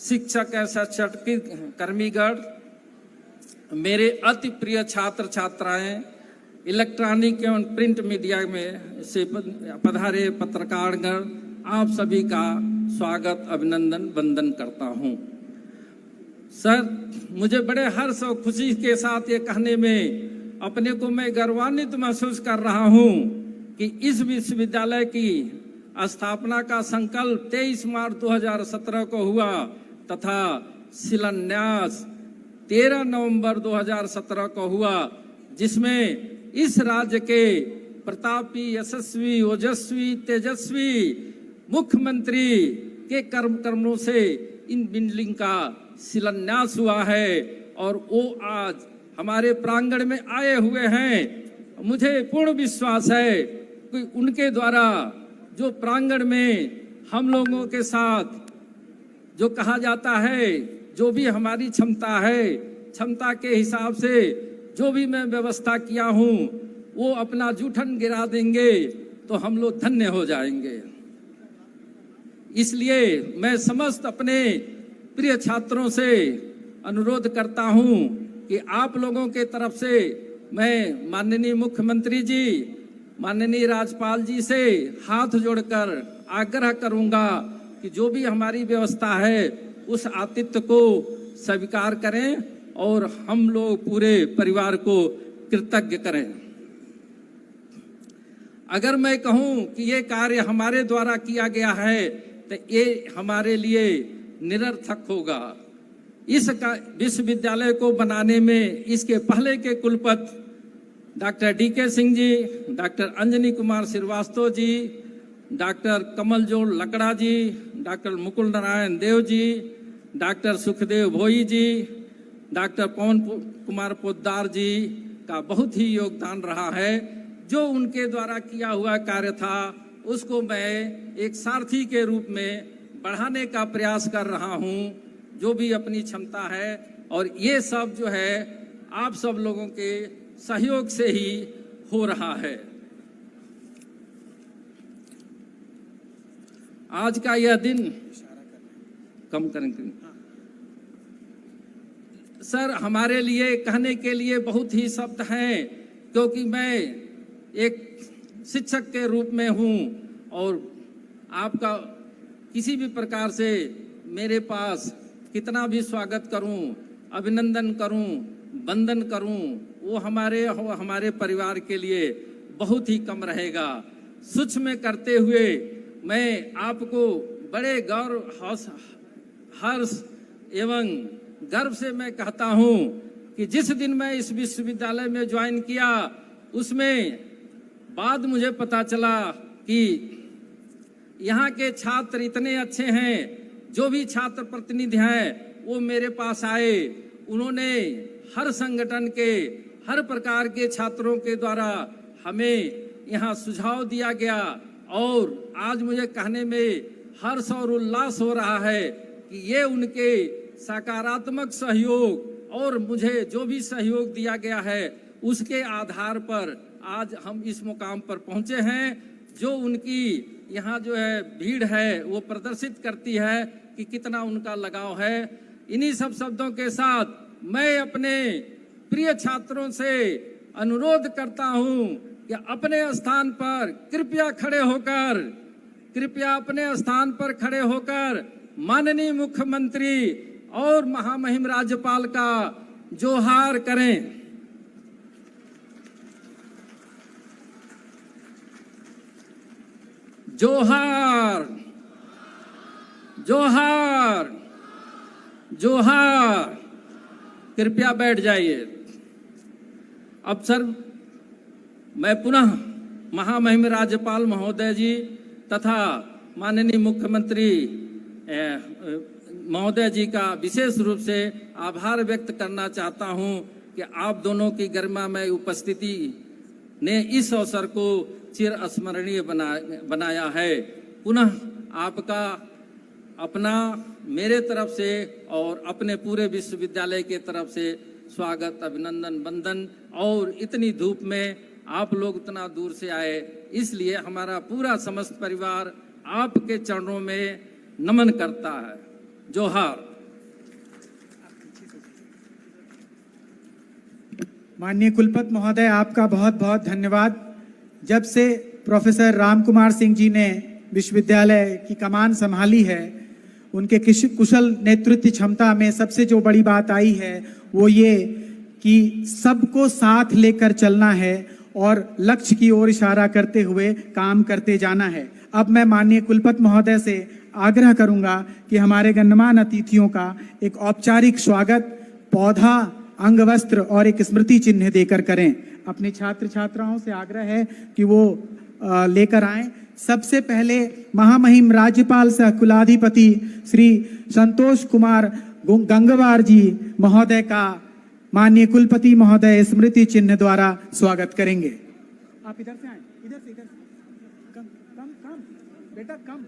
शिक्षक एवं शैक्षिक कर्मीगण, मेरे अति प्रिय छात्र छात्राएं, इलेक्ट्रॉनिक एवं प्रिंट मीडिया में से पधारे पत्रकारगण, आप सभी का स्वागत अभिनंदन वंदन करता हूं। सर, मुझे बड़े हर्ष और खुशी के साथ ये कहने में अपने को मैं गर्वान्वित महसूस कर रहा हूं कि इस विश्वविद्यालय की स्थापना का संकल्प 23 मार्च 2017 को हुआ तथा शिलान्यास 13 नवंबर 2017 को हुआ, जिसमें इस राज्य के प्रतापी, यशस्वी, ओजस्वी, तेजस्वी मुख्यमंत्री के कर्मों से इन बिल्डिंग का शिलान्यास हुआ है और वो आज हमारे प्रांगण में आए हुए हैं। मुझे पूर्ण विश्वास है कि उनके द्वारा जो प्रांगण में हम लोगों के साथ जो कहा जाता है, जो भी हमारी क्षमता है, क्षमता के हिसाब से जो भी मैं व्यवस्था किया हूं वो अपना जूठन गिरा देंगे तो हम लोग धन्य हो जाएंगे। इसलिए मैं समस्त अपने प्रिय छात्रों से अनुरोध करता हूं कि आप लोगों के तरफ से मैं माननीय मुख्यमंत्री जी, माननीय राज्यपाल जी से हाथ जोड़कर आग्रह करूंगा कि जो भी हमारी व्यवस्था है उस आतिथ्य को स्वीकार करें और हम लोग पूरे परिवार को कृतज्ञ करें। अगर मैं कहूं कि ये कार्य हमारे द्वारा किया गया है तो ये हमारे लिए निरर्थक होगा। इस विश्वविद्यालय को बनाने में इसके पहले के कुलपति doctor DK Singh ji, doctor Anjani Kumar Srivastava ji, doctor कमलजोड़ लकड़ा जी, डॉक्टर मुकुल नारायण देव जी, डॉक्टर सुखदेव भोई जी, डॉक्टर पवन कुमार पोद्दार जी का बहुत ही योगदान रहा है। जो उनके द्वारा किया हुआ कार्य था उसको मैं एक सारथी के रूप में बढ़ाने का प्रयास कर रहा हूं, जो भी अपनी क्षमता है, और ये सब जो है आप सब लोगों के सहयोग से ही हो रहा है। आज का यह दिन कम करेंगे सर, हमारे लिए कहने के लिए बहुत ही शब्द हैं, क्योंकि मैं एक शिक्षक के रूप में हूं और आपका किसी भी प्रकार से मेरे पास कितना भी स्वागत करूं, अभिनंदन करूं, वंदन करूं, वो हमारे परिवार के लिए बहुत ही कम रहेगा। सूक्ष्म में करते हुए मैं आपको बड़े गौरव, हर्ष एवं गर्व से मैं कहता हूं कि जिस दिन मैं इस विश्वविद्यालय में ज्वाइन किया उसमें बाद मुझे पता चला कि यहाँ के छात्र इतने अच्छे हैं। जो भी छात्र प्रतिनिधि हैं वो मेरे पास आए, उन्होंने हर संगठन के हर प्रकार के छात्रों के द्वारा हमें यहाँ सुझाव दिया गया और आज मुझे कहने में हर्ष और उल्लास हो रहा है कि ये उनके सकारात्मक सहयोग और मुझे जो भी सहयोग दिया गया है उसके आधार पर आज हम इस मुकाम पर पहुंचे हैं। जो उनकी यहाँ जो है भीड़ है वो प्रदर्शित करती है कि कितना उनका लगाव है। इन्हीं सब शब्दों के साथ मैं अपने प्रिय छात्रों से अनुरोध करता हूं कि अपने स्थान पर कृपया अपने स्थान पर खड़े होकर माननीय मुख्यमंत्री और महामहिम राज्यपाल का जोहार करें। जोहार, जोहार, जोहार। कृपया बैठ जाइए। अब सर, मैं पुनः महामहिम राज्यपाल महोदय जी तथा माननीय मुख्यमंत्री महोदय जी का विशेष रूप से आभार व्यक्त करना चाहता हूं कि आप दोनों की गरिमामय उपस्थिति ने इस अवसर को चिर स्मरणीय बनाया है। पुनः आपका अपना मेरे तरफ से और अपने पूरे विश्वविद्यालय के तरफ से स्वागत, अभिनंदन, वंदन। और इतनी धूप में आप लोग इतना दूर से आए, इसलिए हमारा पूरा समस्त परिवार आपके चरणों में नमन करता है। जोहार। माननीय कुलपति महोदय, आपका बहुत बहुत धन्यवाद। जब से प्रोफेसर राम कुमार सिंह जी ने विश्वविद्यालय की कमान संभाली है, उनके कुशल नेतृत्व क्षमता में सबसे जो बड़ी बात आई है वो ये कि सबको साथ लेकर चलना है और लक्ष्य की ओर इशारा करते हुए काम करते जाना है। अब मैं माननीय कुलपति महोदय से आग्रह करूंगा कि हमारे गण्यमान्य अतिथियों का एक औपचारिक स्वागत पौधा, अंगवस्त्र और एक स्मृति चिन्ह देकर करें। अपने छात्र छात्राओं से आग्रह है कि वो लेकर आएं। सबसे पहले महामहिम राज्यपाल सह कुलाधिपति श्री संतोष कुमार गंगवार जी महोदय का माननीय कुलपति महोदय स्मृति चिन्ह द्वारा स्वागत करेंगे। आप इधर से आए, इधर से कम कम कम बेटा come.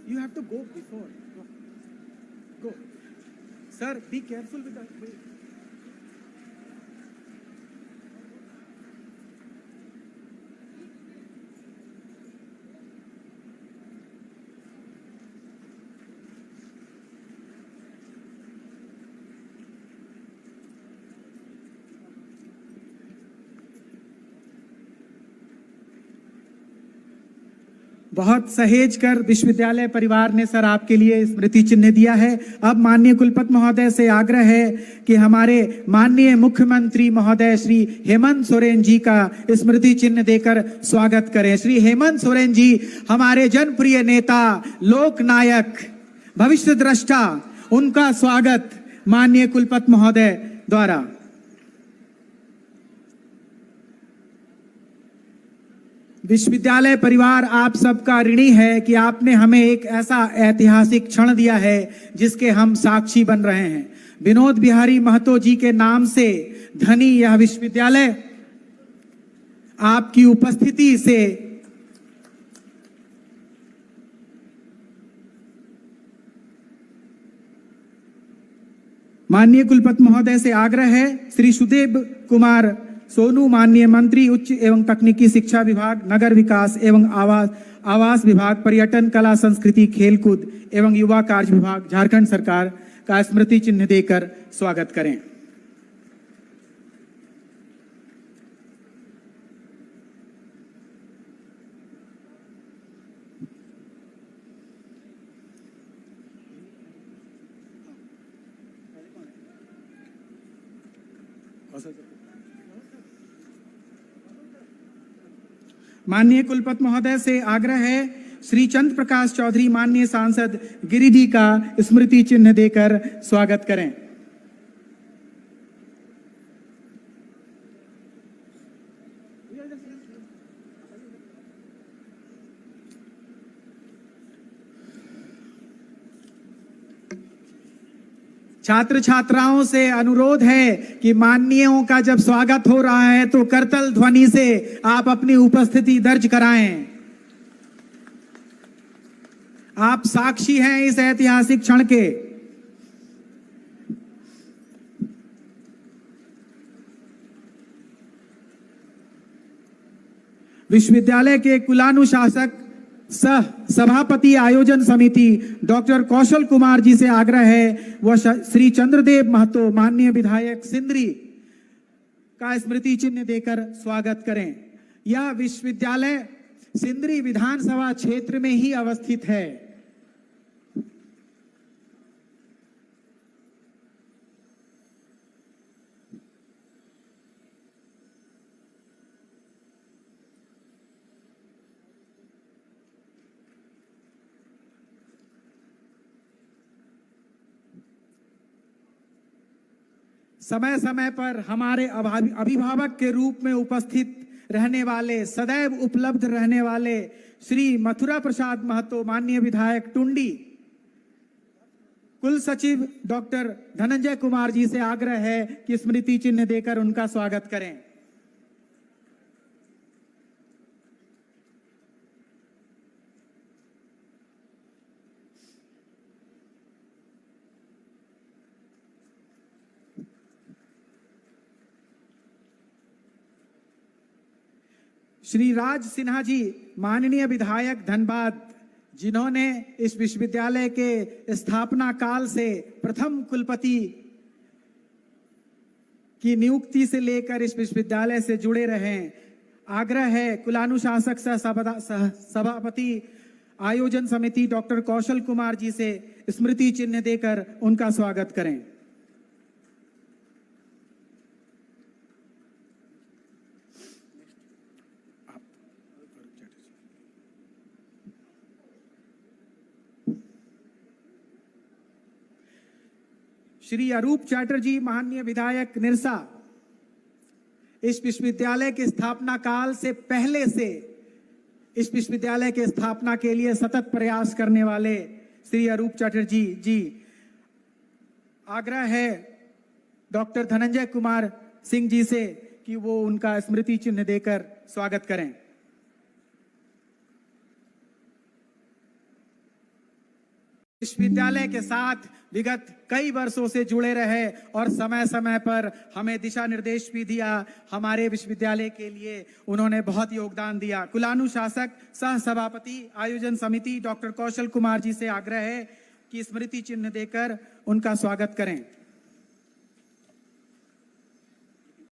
You have to go before go sir, be careful with the. बहुत सहेज कर विश्वविद्यालय परिवार ने सर आपके लिए स्मृति चिन्ह दिया है। अब माननीय कुलपति महोदय से आग्रह है कि हमारे माननीय मुख्यमंत्री महोदय श्री हेमंत सोरेन जी का स्मृति चिन्ह देकर स्वागत करें। श्री हेमंत सोरेन जी हमारे जनप्रिय नेता, लोक नायक, भविष्य द्रष्टा, उनका स्वागत माननीय कुलपति महोदय द्वारा। विश्वविद्यालय परिवार आप सबका ऋणी है कि आपने हमें एक ऐसा ऐतिहासिक क्षण दिया है जिसके हम साक्षी बन रहे हैं। विनोद बिहारी महतो जी के नाम से धनी यह विश्वविद्यालय आपकी उपस्थिति से माननीय कुलपति महोदय से आग्रह है, श्री सुदेव कुमार सोनू माननीय मंत्री उच्च एवं तकनीकी शिक्षा विभाग, नगर विकास एवं आवास विभाग, पर्यटन, कला संस्कृति, खेलकूद एवं युवा कार्य विभाग, झारखंड सरकार का स्मृति चिन्ह देकर स्वागत करें। माननीय कुलपति महोदय से आग्रह है, श्री चंद्र प्रकाश चौधरी माननीय सांसद गिरिडीह का स्मृति चिन्ह देकर स्वागत करें। छात्र छात्राओं से अनुरोध है कि माननीयों का जब स्वागत हो रहा है तो करतल ध्वनि से आप अपनी उपस्थिति दर्ज कराएं। आप साक्षी हैं इस ऐतिहासिक क्षण के। विश्वविद्यालय के कुलानुशासक सह सभापति आयोजन समिति डॉक्टर कौशल कुमार जी से आग्रह है, वह श्री चंद्रदेव महतो माननीय विधायक सिंदरी का स्मृति चिन्ह देकर स्वागत करें। यह विश्वविद्यालय सिंदरी विधानसभा क्षेत्र में ही अवस्थित है। समय समय पर हमारे अभिभावक के रूप में उपस्थित रहने वाले, सदैव उपलब्ध रहने वाले श्री मथुरा प्रसाद महतो माननीय विधायक टुंडी, कुल सचिव डॉक्टर धनंजय कुमार जी से आग्रह है कि स्मृति चिन्ह देकर उनका स्वागत करें। श्री राज सिन्हा जी माननीय विधायक धनबाद, जिन्होंने इस विश्वविद्यालय के स्थापना काल से प्रथम कुलपति की नियुक्ति से लेकर इस विश्वविद्यालय से जुड़े रहें। आग्रह है कुलानुशासक सह सभापति आयोजन समिति डॉक्टर कौशल कुमार जी से स्मृति चिन्ह देकर उनका स्वागत करें। श्री अरूप चैटर्जी माननीय विधायक निरसा, इस विश्वविद्यालय के स्थापना काल से पहले से इस विश्वविद्यालय के स्थापना के लिए सतत प्रयास करने वाले श्री अरूप चैटर्जी जी, आग्रह है डॉक्टर धनंजय कुमार सिंह जी से कि वो उनका स्मृति चिन्ह देकर स्वागत करें। विश्वविद्यालय के साथ विगत कई वर्षों से जुड़े रहे और समय समय पर हमें दिशा निर्देश भी दिया। हमारे विश्वविद्यालय के लिए उन्होंने बहुत योगदान दिया। कुलानुशासक सह सभापति आयोजन समिति डॉक्टर कौशल कुमार जी से आग्रह है कि स्मृति चिन्ह देकर उनका स्वागत करें।